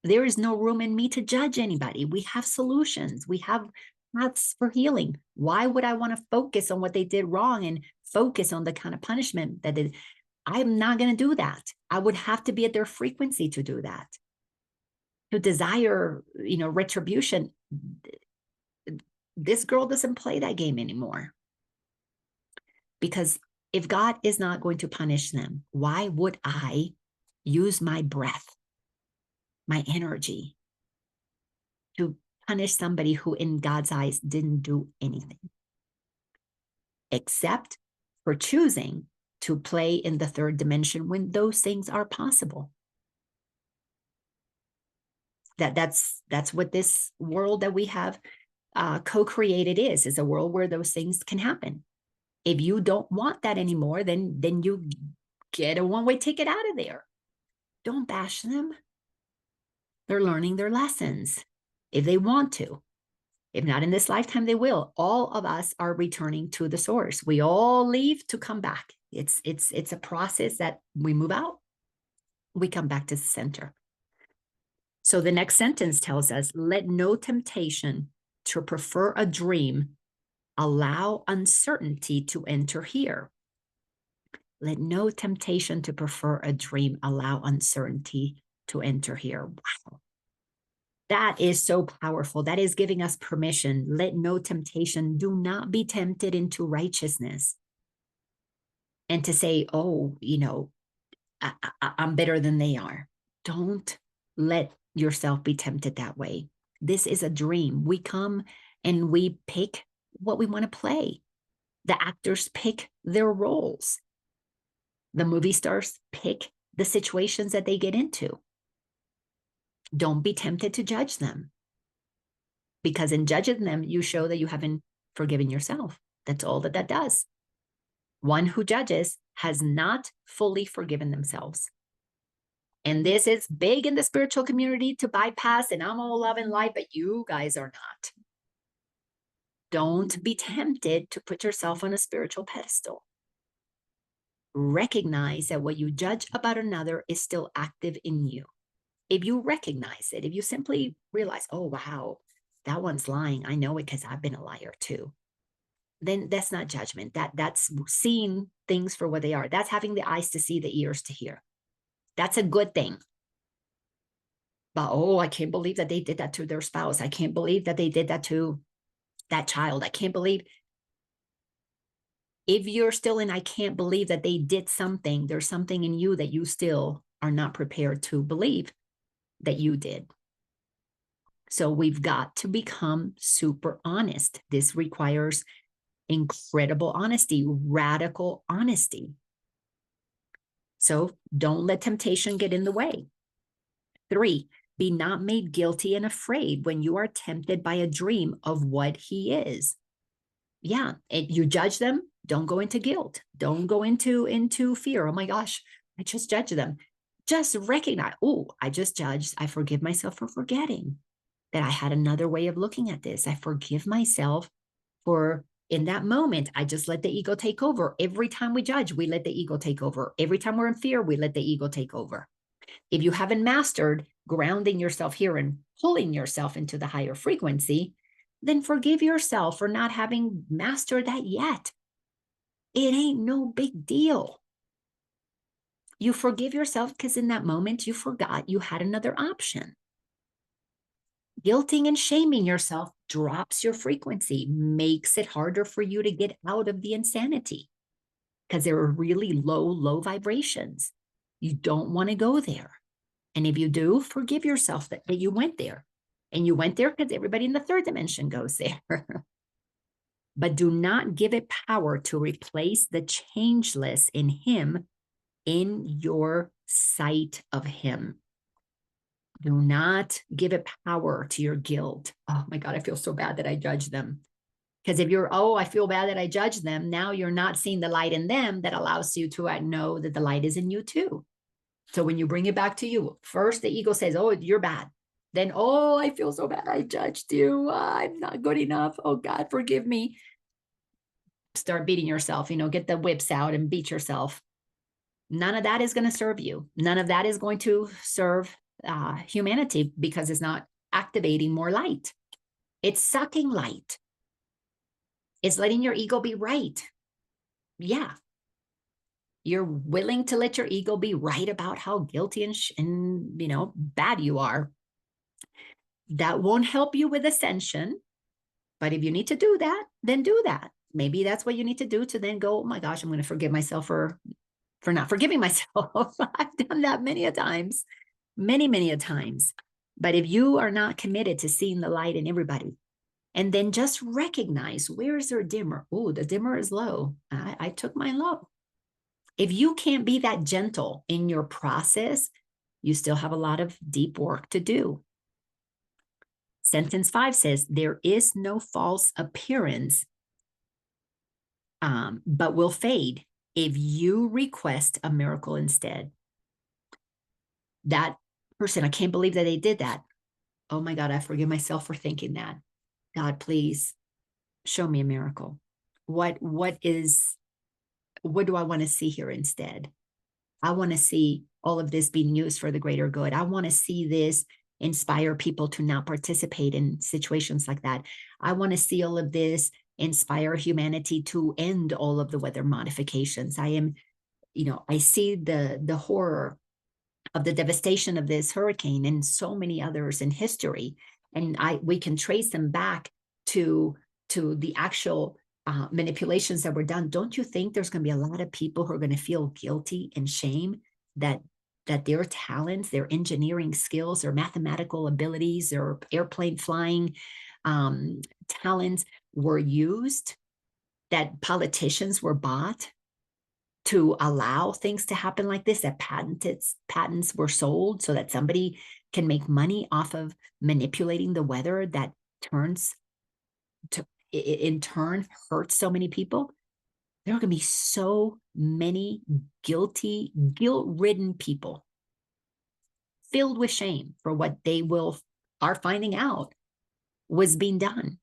There is no room in me to judge anybody. We have solutions. We have paths for healing. Why would I want to focus on what they did wrong and focus on the kind of punishment that they, I'm not going to do that. I would have to be at their frequency to do that. To desire, retribution. This girl doesn't play that game anymore. Because if God is not going to punish them, why would I use my breath, my energy, to punish somebody who in God's eyes didn't do anything, except for choosing to play in the third dimension when those things are possible? That's what this world that we have co-created is a world where those things can happen. If you don't want that anymore, then you get a one-way ticket out of there. Don't bash them. They're learning their lessons if they want to. If not in this lifetime, they will. All of us are returning to the source. We all leave to come back. It's a process that we move out, we come back to the center. So the next sentence tells us, let no temptation to prefer a dream allow uncertainty to enter here. Let no temptation to prefer a dream allow uncertainty to enter here. Wow. That is so powerful. That is giving us permission. Let no temptation, do not be tempted into righteousness. And to say, oh, I'm better than they are. Don't let yourself be tempted that way. This is a dream. We come and we pick what we want to play. The actors pick their roles. The movie stars pick the situations that they get into. Don't be tempted to judge them, because in judging them, you show that you haven't forgiven yourself. That's all that does. One who judges has not fully forgiven themselves. And this is big in the spiritual community to bypass, and I'm all love and light, but you guys are not. Don't be tempted to put yourself on a spiritual pedestal. Recognize that what you judge about another is still active in you. If you recognize it, if you simply realize, oh, wow, that one's lying. I know it because I've been a liar too. then that's not judgment. That's seeing things for what they are. That's having the eyes to see, the ears to hear. That's a good thing. But, oh, I can't believe that they did that to their spouse. I can't believe that they did that to that child. I can't believe. If you're still in, I can't believe that they did something, there's something in you that you still are not prepared to believe that you did. So we've got to become super honest. This requires incredible honesty, radical honesty. So don't let temptation get in the way. 3, be not made guilty and afraid when you are tempted by a dream of what he is. Yeah, you judge them, don't go into guilt. Don't go into fear. Oh my gosh, I just judged them. Just recognize, oh, I just judged. I forgive myself for forgetting that I had another way of looking at this. I forgive myself for, in that moment, I just let the ego take over. Every time we judge, we let the ego take over. Every time we're in fear, we let the ego take over. If you haven't mastered grounding yourself here and pulling yourself into the higher frequency, then forgive yourself for not having mastered that yet. It ain't no big deal. You forgive yourself because in that moment you forgot you had another option. Guilting and shaming yourself drops your frequency, makes it harder for you to get out of the insanity because there are really low vibrations. You don't want to go there. And if you do, forgive yourself that you went there. And you went there because everybody in the third dimension goes there. But do not give it power to replace the changeless in him in your sight of him. Do not give it power to your guilt. Oh my God, I feel so bad that I judged them. Because if you're, oh, I feel bad that I judged them, now you're not seeing the light in them that allows you to know that the light is in you too. So when you bring it back to you, first the ego says, oh, you're bad. Then, oh, I feel so bad I judged you. I'm not good enough. Oh God, forgive me. Start beating yourself, get the whips out and beat yourself. None of that is going to serve you. None of that is going to serve humanity because it's not activating more light. It's sucking light. It's letting your ego be right. Yeah. You're willing to let your ego be right about how guilty and bad you are. That won't help you with ascension. But if you need to do that, then do that. Maybe that's what you need to do to then go, oh my gosh, I'm going to forgive myself for not forgiving myself. I've done that many a times. Many a times. But if you are not committed to seeing the light in everybody, and then just recognize, where is their dimmer? Oh, the dimmer is low. I took mine low. If you can't be that gentle in your process, you still have a lot of deep work to do. Sentence 5 says, there is no false appearance, but will fade if you request a miracle instead. That person, I can't believe that they did that. Oh my God, I forgive myself for thinking that. God, please show me a miracle. What do I want to see here instead? I want to see all of this being used for the greater good. I want to see this inspire people to not participate in situations like that. I want to see all of this inspire humanity to end all of the weather modifications. I see the horror of the devastation of this hurricane and so many others in history. And we can trace them back to the actual manipulations that were done. Don't you think there's going to be a lot of people who are going to feel guilty and shame that their talents, their engineering skills, their mathematical abilities, their airplane flying talents were used, that politicians were bought to allow things to happen like this, that patents were sold so that somebody can make money off of manipulating the weather that in turn hurts so many people? There are going to be so many guilt-ridden people filled with shame for what they are finding out was being done.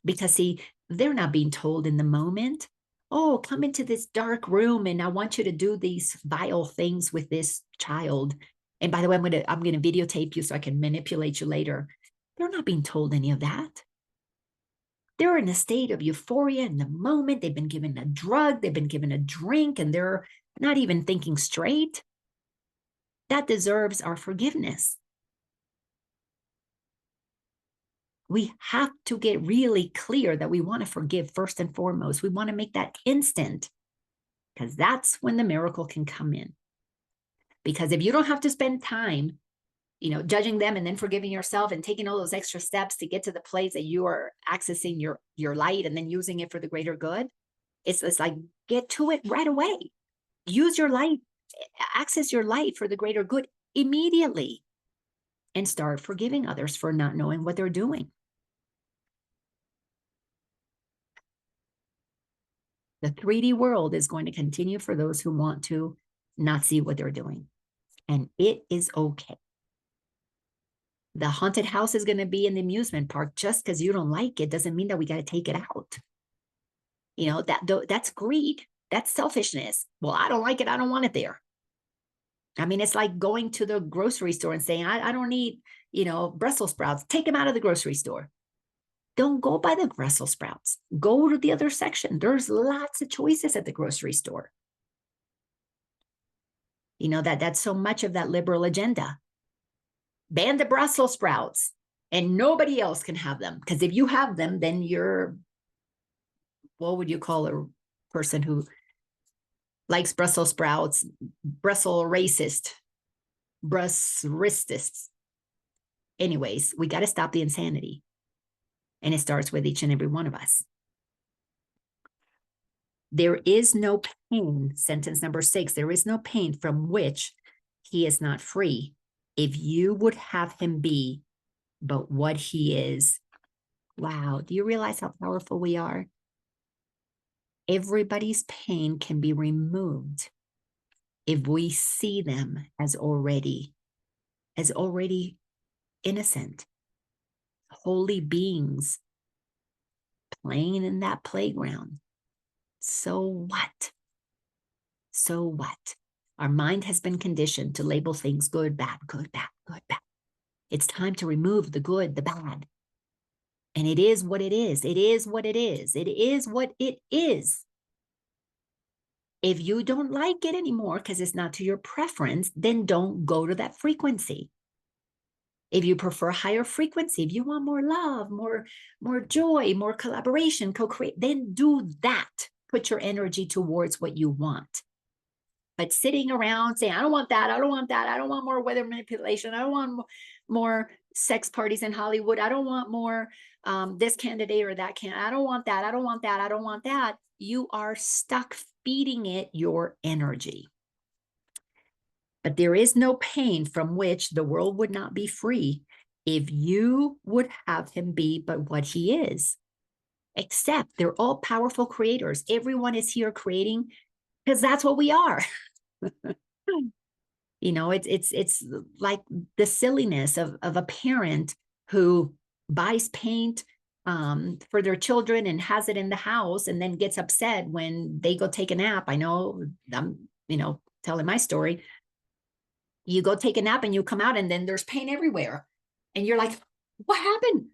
Because see, they're not being told in the moment, oh, come into this dark room and I want you to do these vile things with this child. And by the way, I'm gonna videotape you so I can manipulate you later. They're not being told any of that. They're in a state of euphoria in the moment. They've been given a drug, they've been given a drink, and they're not even thinking straight. That deserves our forgiveness. We have to get really clear that we want to forgive first and foremost. We want to make that instant, because that's when the miracle can come in. Because if you don't have to spend time, judging them and then forgiving yourself and taking all those extra steps to get to the place that you are accessing your light and then using it for the greater good, it's like, get to it right away. Use your light, access your light for the greater good immediately, and start forgiving others for not knowing what they're doing. The 3D world is going to continue for those who want to not see what they're doing. And it is okay. The haunted house is going to be in the amusement park. Just because you don't like it doesn't mean that we got to take it out. That's greed. That's selfishness. Well, I don't like it. I don't want it there. I mean, it's like going to the grocery store and saying, I don't need, Brussels sprouts. Take them out of the grocery store. Don't go by the Brussels sprouts. Go to the other section. There's lots of choices at the grocery store. That's so much of that liberal agenda. Ban the Brussels sprouts and nobody else can have them. Because if you have them, then you're, what would you call a person who likes Brussels sprouts? Brussels racist, Brusseristists. Anyways, we got to stop the insanity. And it starts with each and every one of us. There is no pain, sentence number 6, there is no pain from which he is not free. If you would have him be but what he is. Wow, do you realize how powerful we are? Everybody's pain can be removed if we see them as already innocent, holy beings playing in that playground. So what? So what? Our mind has been conditioned to label things good, bad, good, bad, good, bad. It's time to remove the good, the bad. And it is what it is. It is what it is. It is what it is. If you don't like it anymore because it's not to your preference, then don't go to that frequency. If you prefer higher frequency, if you want more love, more joy, more collaboration, co-create, then do that. Put your energy towards what you want. But sitting around saying, I don't want that, I don't want that, I don't want more weather manipulation, I don't want more sex parties in Hollywood, I don't want more this candidate or that candidate, I don't want that, I don't want that, I don't want that. You are stuck feeding it your energy. But there is no pain from which the world would not be free if you would have him be but what he is. Except they're all powerful creators. Everyone is here creating because that's what we are. It's like the silliness of a parent who buys paint for their children and has it in the house and then gets upset when they go take a nap. I know I'm, telling my story. You go take a nap and you come out and then there's paint everywhere. And you're like, what happened?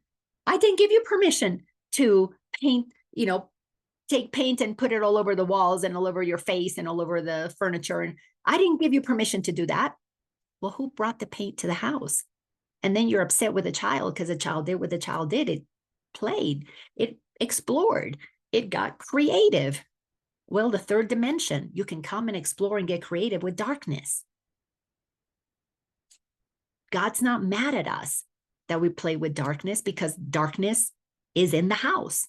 I didn't give you permission to paint, take paint and put it all over the walls and all over your face and all over the furniture. And I didn't give you permission to do that. Well, who brought the paint to the house? And then you're upset with a child because the child did what the child did. It played, it explored, it got creative. Well, the third dimension, you can come and explore and get creative with darkness. God's not mad at us that we play with darkness because darkness is in the house.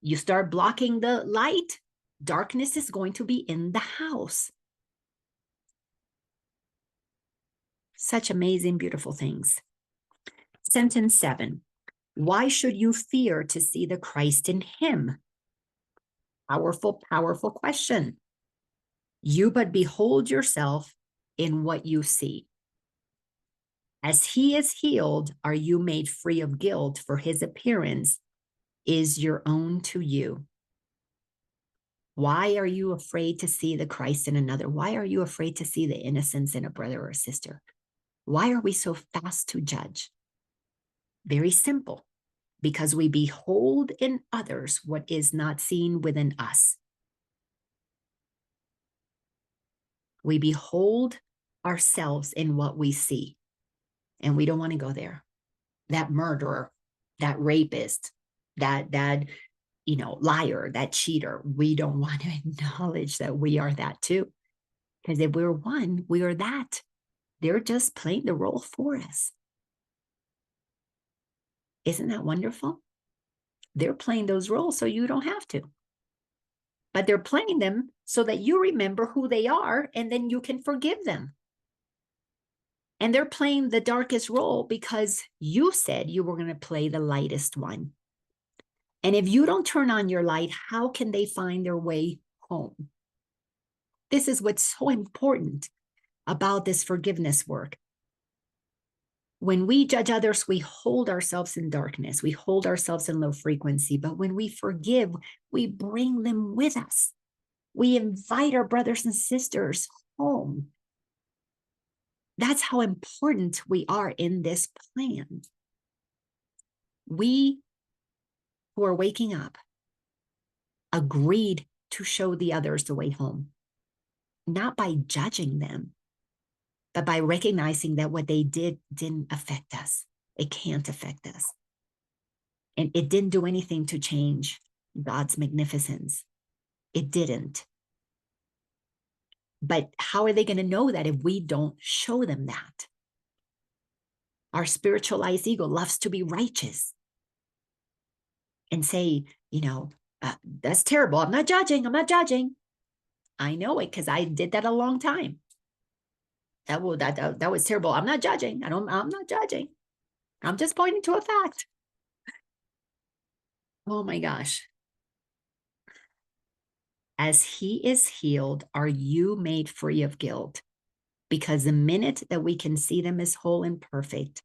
You start blocking the light, darkness is going to be in the house. Such amazing, beautiful things. Sentence 7. Why should you fear to see the Christ in him? Powerful, powerful question. You but behold yourself in what you see. As he is healed, are you made free of guilt, for his appearance is your own to you. Why are you afraid to see the Christ in another? Why are you afraid to see the innocence in a brother or a sister? Why are we so fast to judge? Very simple. because we behold in others what is not seen within us. We behold ourselves in what we see, and we don't want to go there. That murderer, that rapist, that liar, that cheater. We don't want to acknowledge that we are that too. Because if we're one, we are that. They're just playing the role for us. Isn't that wonderful? They're playing those roles so you don't have to. But they're playing them so that you remember who they are, and then you can forgive them. And they're playing the darkest role because you said you were going to play the lightest one. And if you don't turn on your light, how can they find their way home? This is what's so important about this forgiveness work. When we judge others, we hold ourselves in darkness. We hold ourselves in low frequency. But when we forgive, we bring them with us. We invite our brothers and sisters home. That's how important we are in this plan. We who are waking up agreed to show the others the way home, not by judging them, but by recognizing that what they did didn't affect us. It can't affect us. And it didn't do anything to change God's magnificence. It didn't. But how are they going to know that if we don't show them that? Our spiritualized ego loves to be righteous and say, that's terrible. I'm not judging. I'm not judging. I know it because I did that a long time. That was terrible. I'm not judging. I'm not judging. I'm just pointing to a fact. Oh my gosh. As he is healed, are you made free of guilt? Because the minute that we can see them as whole and perfect,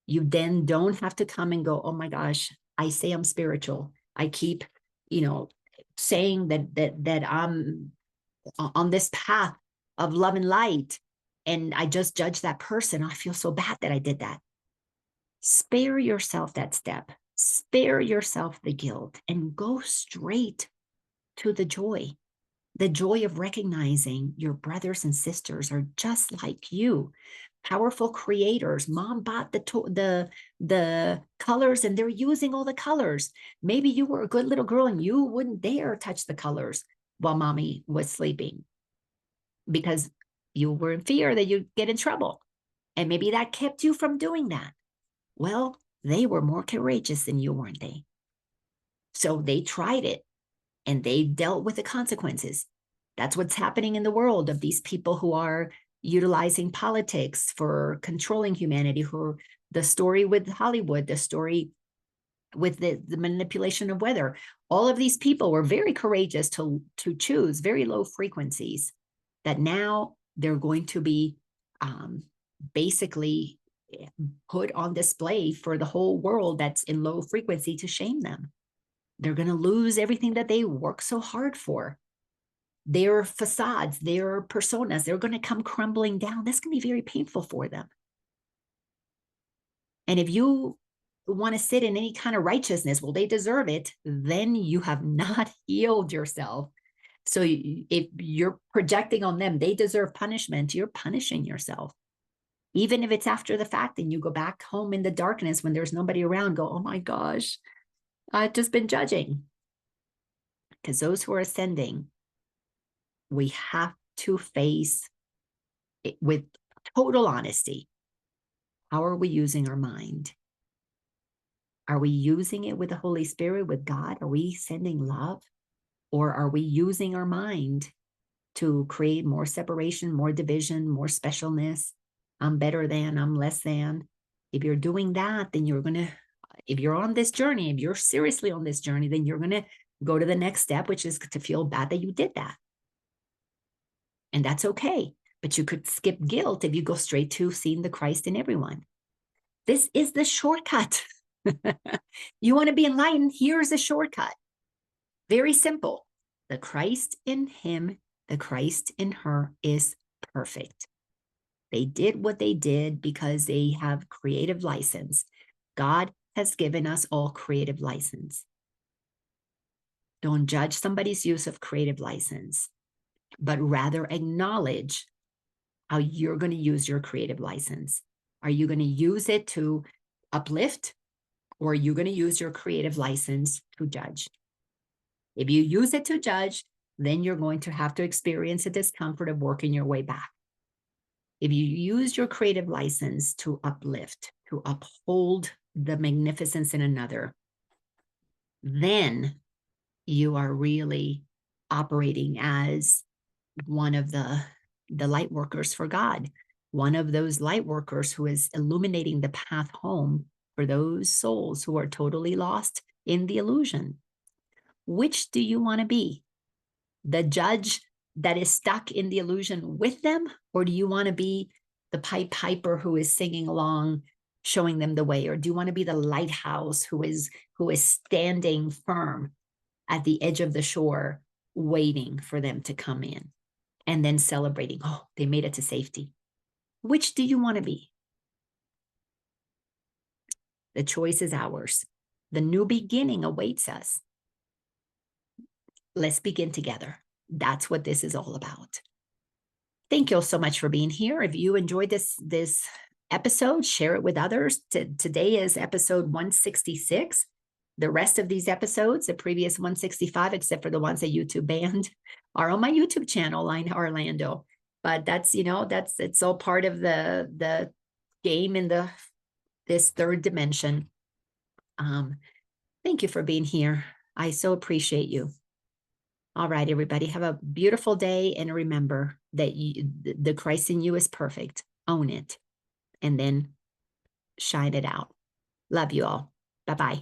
you then don't have to come and go, oh my gosh, I say I'm spiritual. I keep, saying that I'm on this path of love and light, and I just judge that person. I feel so bad that I did that. Spare yourself that step. Spare yourself the guilt and go straight to the joy of recognizing your brothers and sisters are just like you, powerful creators. Mom bought the colors and they're using all the colors. Maybe you were a good little girl and you wouldn't dare touch the colors while mommy was sleeping because you were in fear that you'd get in trouble. And maybe that kept you from doing that. Well, they were more courageous than you, weren't they? So they tried it and they dealt with the consequences. That's what's happening in the world of these people who are utilizing politics for controlling humanity, who the story with Hollywood, the story with the manipulation of weather. All of these people were very courageous to choose very low frequencies that now they're going to be basically put on display for the whole world that's in low frequency to shame them. They're going to lose everything that they work so hard for. Their facades, their personas, they're going to come crumbling down. That's going to be very painful for them. And if you want to sit in any kind of righteousness, well, they deserve it, then you have not healed yourself. So if you're projecting on them, they deserve punishment, you're punishing yourself. Even if it's after the fact and you go back home in the darkness when there's nobody around, go, oh my gosh, I've just been judging. Because those who are ascending, we have to face it with total honesty. How are we using our mind? Are we using it with the Holy Spirit, with God? Are we sending love? Or are we using our mind to create more separation, more division, more specialness? I'm better than, I'm less than. If you're doing that, then you're going to, if you're on this journey, if you're seriously on this journey, then you're going to go to the next step, which is to feel bad that you did that. And that's okay. But you could skip guilt if you go straight to seeing the Christ in everyone. This is the shortcut. You want to be enlightened? Here's a shortcut. Very simple. The Christ in him, the Christ in her is perfect. They did what they did because they have creative license. God has given us all creative license. Don't judge somebody's use of creative license, but rather acknowledge how you're going to use your creative license. Are you going to use it to uplift, or are you going to use your creative license to judge? If you use it to judge, then you're going to have to experience the discomfort of working your way back. If you use your creative license to uplift, to uphold the magnificence in another, then you are really operating as one of the light workers for God, one of those light workers who is illuminating the path home for those souls who are totally lost in the illusion. Which do you want to be? The judge that is stuck in the illusion with them? Or do you want to be the Pied Piper who is singing along, showing them the way? Or do you want to be the lighthouse who is standing firm at the edge of the shore, waiting for them to come in and then celebrating, oh, they made it to safety? Which do you want to be? The choice is ours. The new beginning awaits us. Let's begin together. That's what this is all about. Thank you all so much for being here. If you enjoyed this episode, share it with others. Today is episode 166. The rest of these episodes, the previous 165, except for the ones that YouTube banned, are on my YouTube channel, Laina Orlando. But that's, it's all part of the game in this third dimension. Thank you for being here. I so appreciate you. All right, everybody, have a beautiful day. And remember that the Christ in you is perfect. Own it and then shine it out. Love you all. Bye-bye.